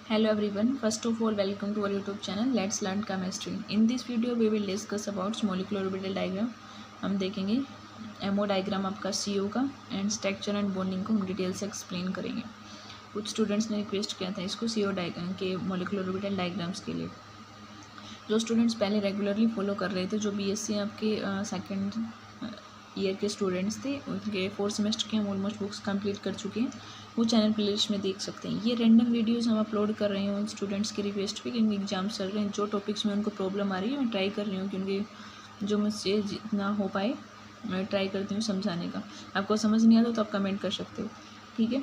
Hello everyone, first of all welcome to our YouTube channel Let's Learn Chemistry. In this video we will discuss about molecular orbital diagram. हम देखेंगे ammo diagram आपका CO का and structure and bonding को हम detail से explain करेंगे। कुछ students ने रिक्वेस्ट किया था इसको CO डायग्राम के मोलिकुलर ऑर्बिटल डायग्राम्स के लिए। जो स्टूडेंट्स पहले रेगुलरली फॉलो कर रहे थे, जो BSc आपके सेकेंड ईयर के स्टूडेंट्स थे, उनके 4 सेमेस्टर के हम ऑलमोस्ट बुक्स कंप्लीट कर चुके हैं, वो चैनल प्लेलिस्ट में देख सकते हैं। ये रैंडम वीडियोस हम अपलोड कर रहे हैं उन स्टूडेंट्स की रिक्वेस्ट पे, क्योंकि एग्जाम्स चल रहे हैं। जो टॉपिक्स में उनको प्रॉब्लम आ रही है मैं ट्राई कर रही हूँ, क्योंकि जो मुझसे जितना हो पाए मैं ट्राई करती हूँ समझाने का। आपको समझ नहीं आता तो आप कमेंट कर सकते हो, ठीक है।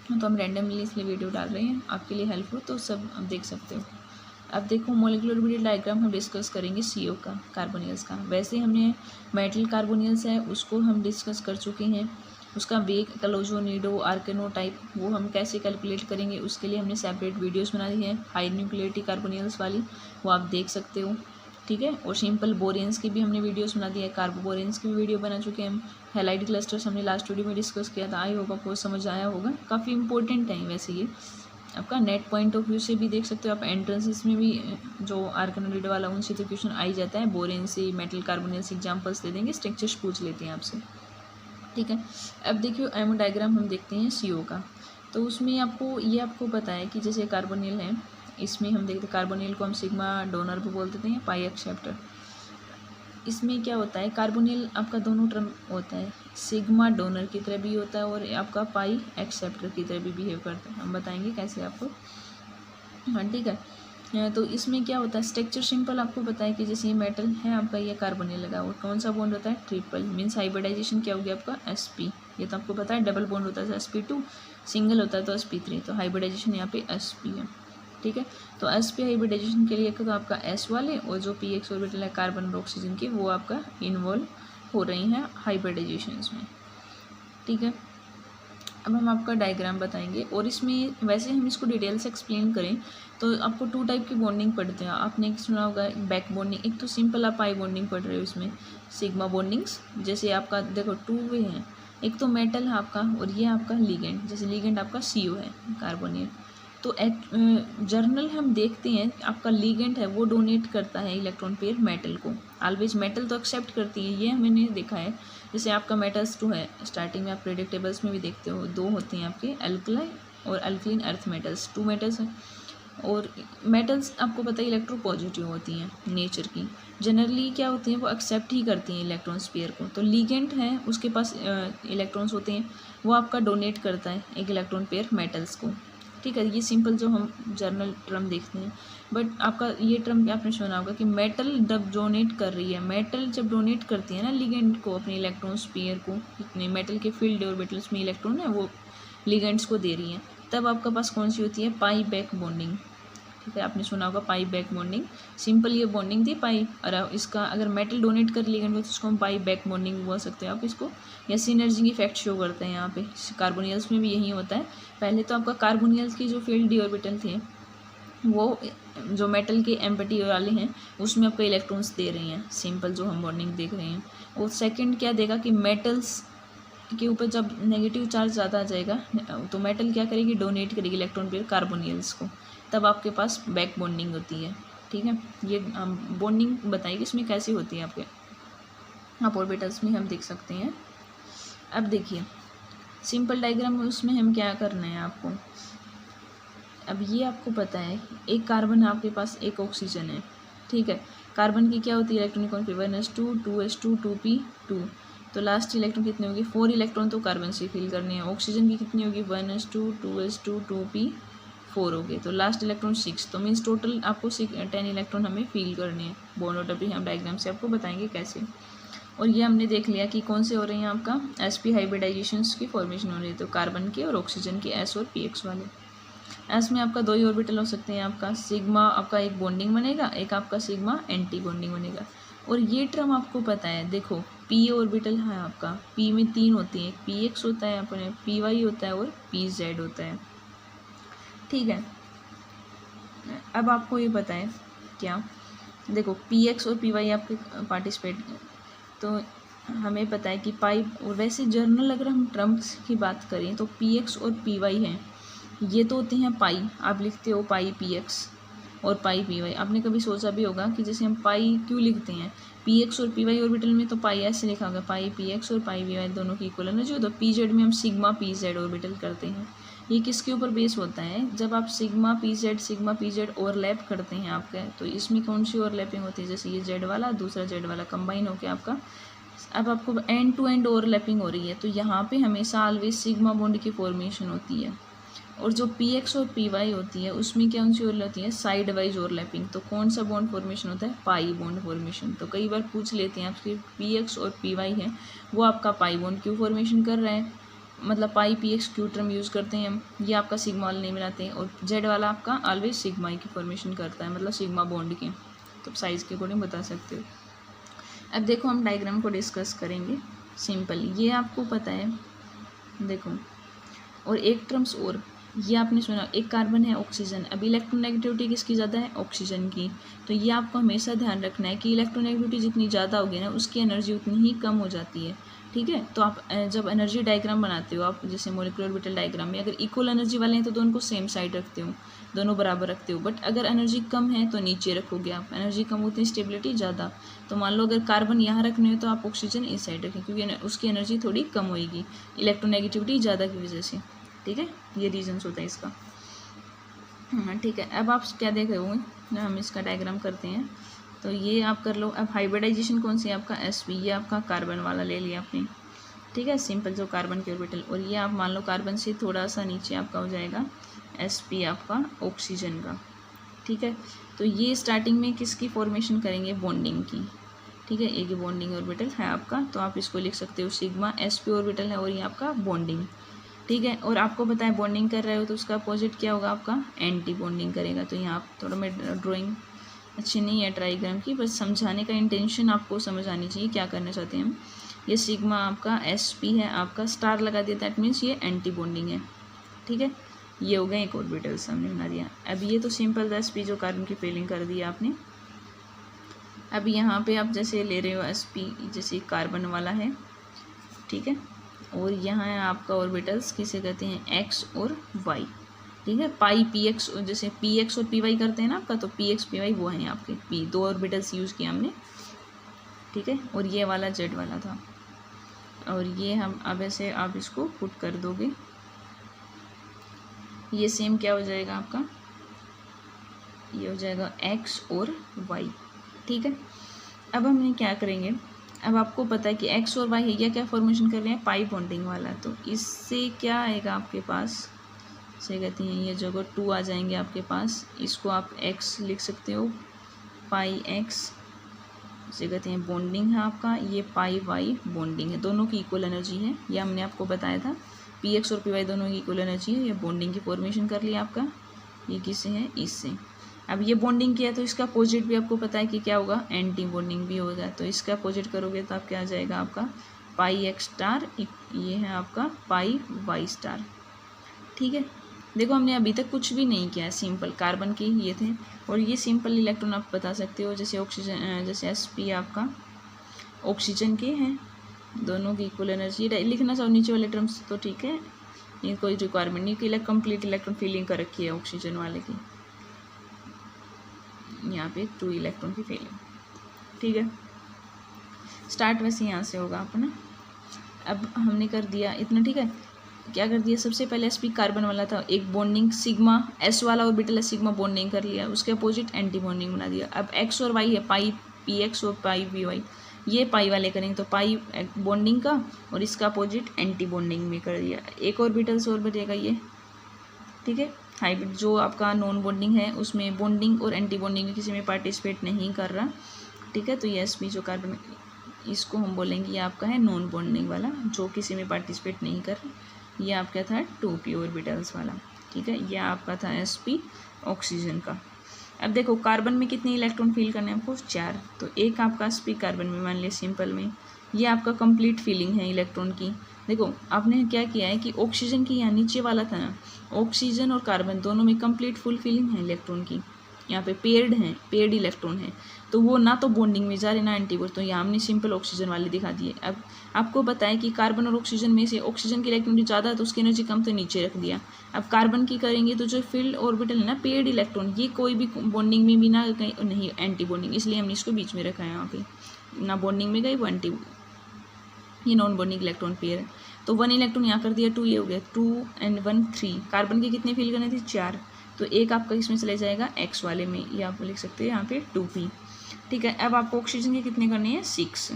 तो हम रैंडमली इसलिए वीडियो डाल रहे हैं, आपके लिए हेल्प हो तो सब आप देख सकते हो। अब देखो मोलिकुलर ऑर्बिटल डायग्राम हम डिस्कस करेंगे CO का, कार्बोनियल्स का। वैसे हमने मेटल कार्बोनियल्स है उसको हम डिस्कस कर चुके हैं। उसका वेग, कलोजो, नीडो, आर्केनो टाइप वो हम कैसे कैलकुलेट करेंगे उसके लिए हमने सेपरेट वीडियोस बना दी हैं। हाई न्यूक्लियरिटी कार्बोनियल्स वाली वो आप देख सकते हो, ठीक है। और सिंपल बोरेंस की भी हमने वीडियोस बना दी है, कार्बोबोरेंस की भी वीडियो बना चुके हैं हम। हैलाइड क्लस्टर्स हमने लास्ट वीडियो में डिस्कस किया था, आई होप आपको समझ आया होगा। काफ़ी इंपॉर्टेंट है वैसे ये, आपका नेट पॉइंट ऑफ व्यू से भी देख सकते हो आप। एंट्रेंसेस में भी जो आर्केनोइड वाला उनसे तो क्वेश्चन आ ही जाता है। बोरेन से, मेटल कार्बोनियल से एग्जाम्पल्स दे देंगे, स्ट्रक्चर्स पूछ लेते हैं आपसे, ठीक है। अब देखिए एमओ डायग्राम हम देखते हैं CO का। तो उसमें आपको पता है कि जैसे कार्बोनियल है, इसमें हम देखते हैं कार्बोनियल को हम सिग्मा डोनर भी बोल देते हैं, पाई एक्सेप्टर। इसमें क्या होता है, कार्बोनियल आपका दोनों टर्म होता है, सिग्मा डोनर की तरह भी होता है और आपका पाई एक्सेप्टर की तरह भी बिहेव करता है। हम बताएंगे कैसे आपको, हाँ ठीक है। तो इसमें क्या होता है, स्ट्रक्चर सिंपल आपको पता है कि जैसे ये मेटल है आपका, ये कार्बोनियल लगा और कौन सा बॉन्ड होता है, ट्रिपल। मीन्स हाइब्रिडाइजेशन क्या हो गया आपका, sp। ये तो आपको पता है, डबल बॉन्ड होता है sp2, सिंगल होता है तो sp3। तो हाइब्रिडाइजेशन यहाँ पे sp है, ठीक है। तो sp हाइब्रिडाइजेशन के लिए तो आपका s वाले और जो px ऑर्बिटल है कार्बन और ऑक्सीजन की, वो आपका इन्वॉल्व हो रही हैं हाइब्रिडाइजेशन में, ठीक है। अब हम आपका डायग्राम बताएंगे और इसमें वैसे हम इसको डिटेल से एक्सप्लेन करें तो आपको 2 टाइप की बॉन्डिंग पढ़ते हैं। आपने सुना होगा बैक बॉन्डिंग, एक तो सिंपल आप पाई बॉन्डिंग पढ़ रहे हो, इसमें सिग्मा बॉन्डिंग्स। जैसे आपका देखो 2 वे हैं, एक तो मेटल है आपका और ये आपका लिगेंड, जैसे लिगेंड आपका CO है, कार्बोनियल। तो जर्नल हम देखते हैं आपका लिगेंड है वो डोनेट करता है इलेक्ट्रॉन पेयर मेटल को। ऑलवेज मेटल तो एक्सेप्ट करती है, ये मैंने देखा है। जैसे आपका मेटल्स 2 है, स्टार्टिंग में आप पीरियोडिक टेबल्स में भी देखते हो 2 होते हैं आपके, अल्कलाई और अल्कलीन अर्थ मेटल्स, 2 मेटल्स हैं। और मेटल्स आपको पता है इलेक्ट्रोपॉजिटिव होती हैं नेचर की, जनरली क्या होती हैं वो एक्सेप्ट ही करती हैं इलेक्ट्रॉन पेयर को। तो लिगेंड है उसके पास इलेक्ट्रॉन्स होते हैं, वो आपका डोनेट करता है एक इलेक्ट्रॉन पेयर मेटल्स को, ठीक है। ये सिंपल जो हम जर्नल टर्म देखते हैं। बट आपका ये टर्म आपने सुना होगा कि मेटल जब डोनेट कर रही है, मेटल जब डोनेट करती है ना लिगेंड को, अपने इलेक्ट्रॉन पेयर को, इतने मेटल के फील्ड ऑर्बिटल्स में इलेक्ट्रॉन है वो लिगेंड्स को दे रही है, तब आपके पास कौन सी होती है, पाई बैक बॉन्डिंग, ठीक है। आपने सुना होगा पाई बैक बॉन्डिंग, सिंपल ये बॉन्डिंग थी पाई। और इसका अगर मेटल डोनेट कर लिगेंड को तो उसको हम पाई बैक बॉन्डिंग बोल सकते हैं आप इसको, या सिनर्जी इफेक्ट शो करते हैं यहाँ पे। कार्बोनियल्स में भी यही होता है। पहले तो आपका कार्बोनियल्स की जो फील्ड डी ऑर्बिटल थे वो जो मेटल के एम्पटी वाले हैं उसमें आपको इलेक्ट्रॉन्स दे रही हैं, सिंपल जो हम बॉन्डिंग देख रहे हैं। और सेकंड क्या देगा कि मेटल्स के ऊपर जब नेगेटिव चार्ज ज़्यादा आ जाएगा तो मेटल क्या करेगी, डोनेट करेगी इलेक्ट्रॉन पेयर कार्बोनियल्स को, तब आपके पास बैक बॉन्डिंग होती है, ठीक है। ये हम बॉन्डिंग बताइए इसमें कैसी होती है आपके, आप ऑर्बिटल्स में हम देख सकते हैं। अब देखिए सिंपल डायग्राम में उसमें हम क्या करना है आपको, अब ये आपको पता है एक कार्बन है आपके पास, एक ऑक्सीजन है, ठीक है। कार्बन की क्या होती है electronic configuration 1s2 2s2 2p2। तो लास्ट इलेक्ट्रॉन कितनी होगी, 4 इलेक्ट्रॉन तो कार्बन से फिल करनी है। ऑक्सीजन की कितनी होगी, 1s2 2s2 2p4 हो गए, तो लास्ट इलेक्ट्रॉन 6। तो मीन्स टोटल आपको 10 इलेक्ट्रॉन हमें फिल करनी है। बॉन्ड ऑर्डर भी हम डायग्राम से आपको बताएंगे कैसे। और ये हमने देख लिया कि कौन से हो रहे हैं आपका, sp हाइब्रिडाइजेशन की फॉर्मेशन हो रही है, तो कार्बन के और ऑक्सीजन के s और px वाले। एस में आपका 2 ही ऑर्बिटल हो सकते हैं, आपका सिग्मा आपका एक बॉन्डिंग बनेगा, एक आपका सिग्मा एंटी बॉन्डिंग बनेगा। और ये टर्म आपको पता है, देखो p ऑर्बिटल है आपका, p में 3 होती हैं, px होता है अपने, py होता है और pz होता है, ठीक है। अब आपको ये पता है क्या, देखो px और py आपके पार्टिसिपेट, तो हमें पता है कि पाई, और वैसे जर्नल अगर हम टर्म्स की बात करें तो px और py हैं, ये तो होते हैं पाई, आप लिखते हो पाई पी एक्स और पाई पी वाई। आपने कभी सोचा भी होगा कि जैसे हम पाई क्यों लिखते हैं, पी एक्स और पी वाई ऑर्बिटल में तो पाई ऐसे लिखा होगा, पाई पी एक्स और पाई पी वाई दोनों की इक्वल एनर्जी हो, तो पी जेड में हम सिग्मा पी जेड ऑर्बिटल करते हैं। ये किसके ऊपर बेस होता है, जब आप सिग्मा पी जेड ओवरलैप करते हैं आपका, तो इसमें कौन सी ओवरलैपिंग होती है, जैसे ये जेड वाला दूसरा जेड वाला कंबाइन होकर आपका, अब आपको एंड टू एंड ओवरलैपिंग हो रही है, तो यहाँ पे हमेशा ऑलवेज सिग्मा बॉन्ड की फॉर्मेशन होती है। और जो पी एक्स और पी वाई होती है उसमें कौन सी ओवरलैप होती है, साइड वाइज ओवरलैपिंग। तो कौन सा बॉन्ड फॉर्मेशन होता है, पाई बॉन्ड फॉर्मेशन। तो कई बार पूछ लेते हैं आपके पी एक्स और पी वाई है वो आपका पाई बॉन्ड क्यों फॉर्मेशन कर रहा है, मतलब pi P X Q term use करते हैं हम, ये आपका सिग्मा वाला नहीं मिलाते हैं, और जेड वाला आपका ऑलवेज सिग्मा की फॉर्मेशन करता है, मतलब सिग्मा बॉन्ड के। तो साइज़ के अकॉर्डिंग बता सकते हो। अब देखो हम डायग्राम को डिस्कस करेंगे सिंपल, ये आपको पता है देखो। और एक टर्म्स और ये आपने सुना, एक कार्बन है ऑक्सीजन, अभी इलेक्ट्रोनेगेटिविटी किसकी ज़्यादा है, ऑक्सीजन की। तो ये आपको हमेशा ध्यान रखना है कि इलेक्ट्रोनेगेटिविटी जितनी ज़्यादा होगी ना उसकी एनर्जी उतनी ही कम हो जाती है, ठीक है। तो आप जब एनर्जी डायग्राम बनाते हो आप, जैसे मॉलिक्यूलर ऑर्बिटल डायग्राम में अगर इक्वल एनर्जी वाले हैं तो दोनों को सेम साइड रखते हो, दोनों बराबर रखते हो। बट अगर एनर्जी कम है तो नीचे रखोगे आप, एनर्जी कम होती है स्टेबिलिटी ज़्यादा। तो मान लो अगर कार्बन यहाँ रखने हो तो आप ऑक्सीजन इस साइड रखें, क्योंकि उसकी एनर्जी थोड़ी कम होगी इलेक्ट्रोनेगेटिविटी ज़्यादा की वजह से, ठीक है। ये रीजन्स होता है इसका, हाँ ठीक है। अब आप क्या देख रहे होंगे, हम इसका डायग्राम करते हैं, तो ये आप कर लो। अब हाइब्रिडाइजेशन कौन सी है आपका, sp, ये आपका कार्बन वाला ले लिया आपने, ठीक है, सिंपल जो कार्बन के ऑर्बिटल। और ये आप मान लो कार्बन से थोड़ा सा नीचे आपका हो जाएगा sp आपका ऑक्सीजन का, ठीक है। तो ये स्टार्टिंग में किसकी फॉर्मेशन करेंगे, बॉन्डिंग की, ठीक है। एक बॉन्डिंग ऑर्बिटल है आपका, तो आप इसको लिख सकते हो सिग्मा sp ऑर्बिटल है और ये आपका बॉन्डिंग, ठीक है। और आपको पता है बॉन्डिंग कर रहे हो तो उसका अपोजिट क्या होगा आपका, एंटी बॉन्डिंग करेगा। तो यहाँ थोड़ा मैं ड्राइंग अच्छी नहीं है ट्राइग्राम की, बस समझाने का इंटेंशन आपको समझ आनी चाहिए क्या करना चाहते हैं हम। ये सिग्मा आपका sp है, आपका स्टार लगा दिया, दैट मीन्स ये एंटी बॉन्डिंग है, ठीक है। ये हो गया एक ऑर्बिटल सामने बना दिया। अब ये तो सिंपल था sp जो कार्बन की फिलिंग कर दी आपने। अब यहाँ पे आप जैसे ले रहे हो sp, जैसे कार्बन वाला है, ठीक है। और यहाँ है आपका ऑर्बिटल्स किसे कहते हैं, x और y, ठीक है। पाई पी एक्स, जैसे पी एक्स और पी वाई करते हैं ना आपका, तो पी एक्स पी वाई वो हैं आपके, पी दो ऑर्बिटल्स यूज़ किया हमने, ठीक है। और ये वाला जेड वाला था, और ये हम अब ऐसे आप इसको पुट कर दोगे, ये सेम क्या हो जाएगा आपका, ये हो जाएगा x और y, ठीक है। अब हमने क्या करेंगे, अब आपको पता है कि x और y है, यह क्या फॉर्मेशन कर रहे हैं, पाई बॉन्डिंग वाला। तो इससे क्या आएगा आपके पास, से कहते हैं ये जगह 2 आ जाएंगे आपके पास, इसको आप x लिख सकते हो, पाई x से कहते हैं बॉन्डिंग है आपका, ये पाई y बॉन्डिंग है, दोनों की इक्वल एनर्जी है, ये हमने आपको बताया था, पी एक्स और पी वाई दोनों की इक्वल एनर्जी है। ये बॉन्डिंग की फॉर्मेशन कर लिया आपका, ये किससे है, इससे। अब ये बॉन्डिंग किया तो इसका अपोजिट भी आपको पता है कि क्या होगा, एंटी बॉन्डिंग भी होगा। तो इसका अपोजिट करोगे तो आप क्या आ जाएगा आपका, पाई एक्स स्टार, ये है आपका पाई वाई स्टार, ठीक है। देखो हमने अभी तक कुछ भी नहीं किया है, सिंपल कार्बन के ये थे, और ये सिंपल इलेक्ट्रॉन आप बता सकते हो, जैसे ऑक्सीजन, जैसे sp आपका ऑक्सीजन के हैं, दोनों की इक्वल एनर्जी लिखना चाहो नीचे वाले टर्म्स तो ठीक है, ये कोई रिक्वायरमेंट नहीं कि कंप्लीट इलेक्ट्रॉन फीलिंग कर रखी है ऑक्सीजन वाले की, यहाँ पे 2 इलेक्ट्रॉन की फीलिंग, ठीक है। स्टार्ट वैसे यहाँ से होगा अपना। अब हमने कर दिया इतना, ठीक है। क्या कर दिया, सबसे पहले sp कार्बन वाला था, एक बॉन्डिंग सिग्मा s वाला ऑर्बिटल है, सिग्मा बॉन्डिंग कर लिया, उसके अपोजिट एंटी बॉन्डिंग बना दिया। अब x और y है, पाई पी एक्स और पाई पी वाई, ये पाई वाले करेंगे तो पाई बॉन्डिंग का, और इसका अपोजिट एंटी बॉन्डिंग भी कर दिया। एक ऑर्बिटल से और बचेगा ये, ठीक है। हाइब्रिड जो आपका नॉन बॉन्डिंग है उसमें बॉन्डिंग और एंटी बॉन्डिंग में किसी में पार्टिसिपेट नहीं कर रहा, ठीक है। तो ये sp जो कार्बन, इसको हम बोलेंगे ये आपका है नॉन बॉन्डिंग वाला, जो किसी में पार्टिसिपेट नहीं कर रहा। ये आपका था 2p ऑर्बिटल्स वाला, ठीक है। यह आपका था sp ऑक्सीजन का। अब देखो कार्बन में कितने इलेक्ट्रॉन फील करने हैं आपको, 4। तो एक आपका sp कार्बन में मान लिया सिंपल में, ये आपका कंप्लीट फीलिंग है इलेक्ट्रॉन की। देखो आपने क्या किया है कि ऑक्सीजन की यहाँ नीचे वाला था ना, ऑक्सीजन और कार्बन दोनों में कंप्लीट फुल फीलिंग है इलेक्ट्रॉन की, यहाँ पे पेयर्ड हैं, पेयर्ड इलेक्ट्रॉन है। तो वो ना तो बॉन्डिंग में जा रहे ना एंटी बॉन्ड, तो यहाँ हमने सिंपल ऑक्सीजन वाले दिखा दिए। अब आपको बताएं कि कार्बन और ऑक्सीजन में से ऑक्सीजन की इलेक्ट्रॉन ज़्यादा है तो उसकी एनर्जी कम, तो नीचे रख दिया। अब कार्बन की करेंगे तो जो फील्ड ऑर्बिटल है ना, पेयर्ड इलेक्ट्रॉन, ये कोई भी बॉन्डिंग में भी ना कहीं नहीं एंटी बॉन्डिंग, इसलिए हमने इसको बीच में रखा है। यहाँ पे ना बॉन्डिंग में गई वो एंटी, ये नॉन बॉन्डिंग इलेक्ट्रॉन पेयर है। तो 1 इलेक्ट्रॉन यहाँ कर दिया, 2 ये हो गया, 2 and 1 3। कार्बन के कितने फिल करने थे, 4, तो एक आपका इसमें चले जाएगा एक्स वाले में, ये आप लिख सकते हैं यहाँ पे 2p। ठीक है, अब आपको ऑक्सीजन के कितने करने हैं, 6।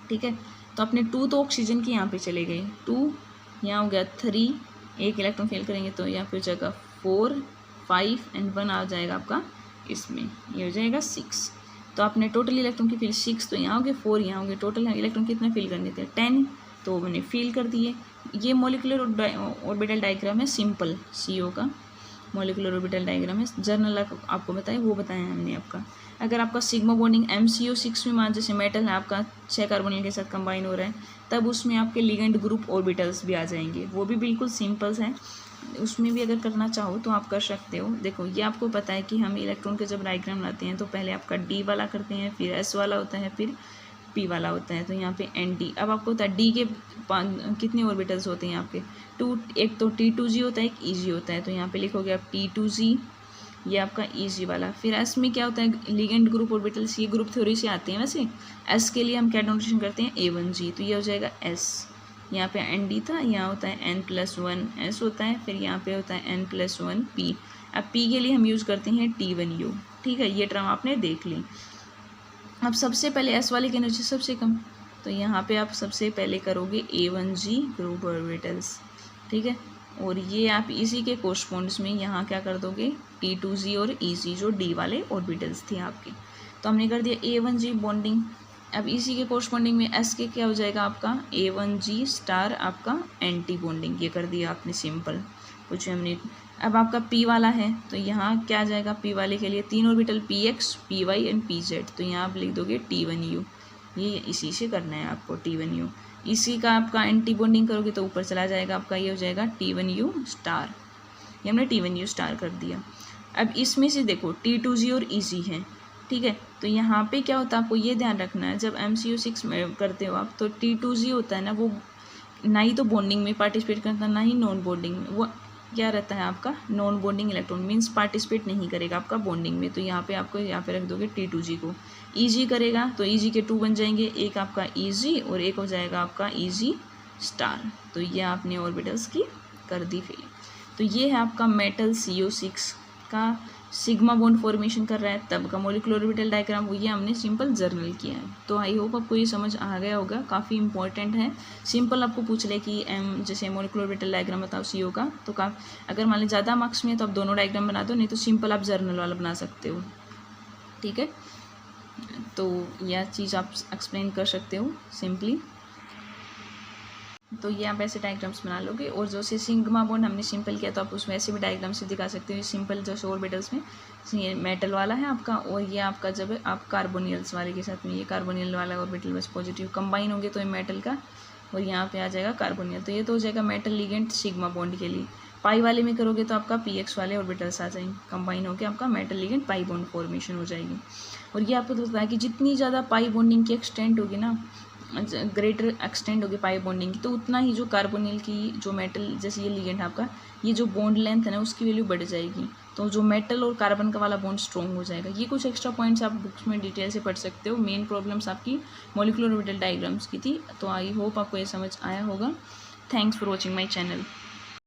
ठीक है, तो अपने 2 तो ऑक्सीजन की यहाँ पे चले गए, 2 यहाँ हो गया 3, एक इलेक्ट्रॉन फेल करेंगे तो यहाँ पे हो जाएगा 4 5 and 1 आ जाएगा आपका इसमें, ये हो जाएगा 6। तो आपने टोटल इलेक्ट्रॉन की फिल 6, तो यहाँ हो गए 4, यहाँ हो गए, टोटल इलेक्ट्रॉन कितने फिल करने थे 10, तो मैंने फिल कर दिए। ये मॉलिक्यूलर ऑर्बिटल डायग्राम है सिंपल, CO का मॉलिक्यूलर ऑर्बिटल डायग्राम है। जर्नल आपको बताए वो बताया हमने आपका। अगर आपका सिग्मा बॉन्डिंग MCO6 में मान जैसे मेटल है आपका 6 कार्बोनिल के साथ कंबाइन हो रहा है, तब उसमें आपके लिगेंड ग्रुप ऑर्बिटल्स भी आ जाएंगे, वो भी बिल्कुल सिंपल्स हैं, उसमें भी अगर करना चाहो तो आप कर सकते हो। देखो ये आपको पता है कि हम इलेक्ट्रॉन के जब डायग्राम लाते हैं तो पहले आपका D वाला करते हैं, फिर S वाला होता है, फिर P वाला होता है, तो यहाँ पे ND। अब आपको पता है D के कितने ऑर्बिटल्स होते हैं आपके, 2, एक तो T2G होता है, एक EG होता है, तो यहाँ पे लिखोगे आप T2G, ये आपका EG वाला। फिर S में क्या होता है, लिगेंड ग्रुप ऑर्बिटल्स, ये ग्रुप थ्योरी से आते हैं वैसे। S के लिए हम क्या डोनेशन करते हैं, A1G, तो ये हो जाएगा S। यहाँ पे ND था, यहाँ होता है N+1 S होता है, फिर यहाँ पे होता है N+1 P। अब P के लिए हम यूज़ करते हैं T1U। ठीक है, ये टर्म आपने देख ली। अब सबसे पहले S वाले की एनर्जी सबसे कम, तो यहाँ पे आप सबसे पहले करोगे A1G ग्रुप ऑर्बिटल्स। ठीक है, और ये आप इसी के कोरस्पॉन्ड्स में यहाँ क्या कर दोगे, T2G और EG जो D वाले ऑर्बिटल्स थे आपके, तो हमने कर दिया A1G बॉन्डिंग। अब इसी के कोरस्पॉन्डिंग में S के क्या हो जाएगा आपका A1G स्टार आपका एंटी बॉन्डिंग, ये कर दिया आपने सिंपल, कुछ हमने। अब आपका P वाला है तो यहाँ क्या आ जाएगा, P वाले के लिए 3 orbital PX PY and PZ, तो यहाँ आप लिख दोगे T1U, ये इसी से करना है आपको T1U। इसी का आपका एंटी बॉन्डिंग करोगे तो ऊपर चला जाएगा आपका, ये हो जाएगा T1U स्टार, ये हमने T1U स्टार कर दिया। अब इसमें से देखो T2G और EG है, ठीक है, तो यहाँ पे क्या होता है आपको ये ध्यान रखना है, जब MCO6 में करते हो आप तो T2G होता है ना, वो ना ही तो बॉन्डिंग में पार्टिसिपेट करता ना ही नॉन बॉन्डिंग में, वो क्या रहता है आपका non bonding electron, means participate नहीं करेगा आपका बॉन्डिंग में। तो यहाँ पे आपको यहाँ पे रख दोगे T2G को। EG करेगा तो EG के 2 बन जाएंगे, एक आपका EG और एक हो जाएगा आपका EG स्टार। तो ये आपने ऑर्बिटल्स की कर दी फिल। तो ये है आपका मेटल CO6 का सिग्मा बॉन्ड फॉर्मेशन कर रहा है तब का मॉलिक्यूलर ऑर्बिटल डायग्राम, वो ये हमने सिंपल जर्नल किया है। तो आई होप आपको ये समझ आ गया होगा, काफ़ी इंपॉर्टेंट है। सिंपल आपको पूछ ले कि जैसे मॉलिक्यूलर ऑर्बिटल डायग्राम बताओ CO का, तो अगर मान ली ज़्यादा मार्क्स में है तो आप दोनों डायग्राम बना दो, नहीं तो सिंपल आप जर्नल वाला बना सकते हो। ठीक है, तो यह चीज़ आप एक्सप्लेन कर सकते हो सिंपली। तो ये आप ऐसे डायग्राम्स बना लोगे, और जो से सिग्मा बॉन्ड हमने सिंपल किया तो आप उसमें ऐसे भी डायग्राम से दिखा सकते हो। सिंपल जो ऑर्बिटल्स में ये मेटल वाला है आपका, और ये आपका जब आप कार्बोनियल्स वाले के साथ में ये कार्बोनियल वाला ऑर्बिटल बस पॉजिटिव कंबाइन होंगे तो ये मेटल का, और यहाँ पे आ जाएगा कार्बोनियल, तो ये तो हो जाएगा मेटल लिगेंड सिग्मा बॉन्ड के लिए। पाई वाले में करोगे तो आपका PX वाले ऑर्बिटल्स आ जाएंगे, कंबाइन होकर आपका metal ligand pi bond formation हो जाएगी। और ये आपको तो पता है कि जितनी ज़्यादा पाई बॉन्डिंग की एक्सटेंट होगी ना, ग्रेटर एक्सटेंड होगी पाई बॉन्डिंग की, तो उतना ही जो कार्बोनिल की जो मेटल जैसे ये लिगेंड आपका, ये जो बॉन्ड लेंथ है ना उसकी वैल्यू बढ़ जाएगी, तो जो मेटल और कार्बन का वाला बॉन्ड स्ट्रॉन्ग हो जाएगा। ये कुछ एक्स्ट्रा पॉइंट्स आप बुक्स में डिटेल से पढ़ सकते हो। मेन प्रॉब्लम्स आपकी मॉलिक्यूलर ऑर्बिटल डायग्राम्स की थी। तो आई होप आपको ये समझ आया होगा। Thanks for watching my channel.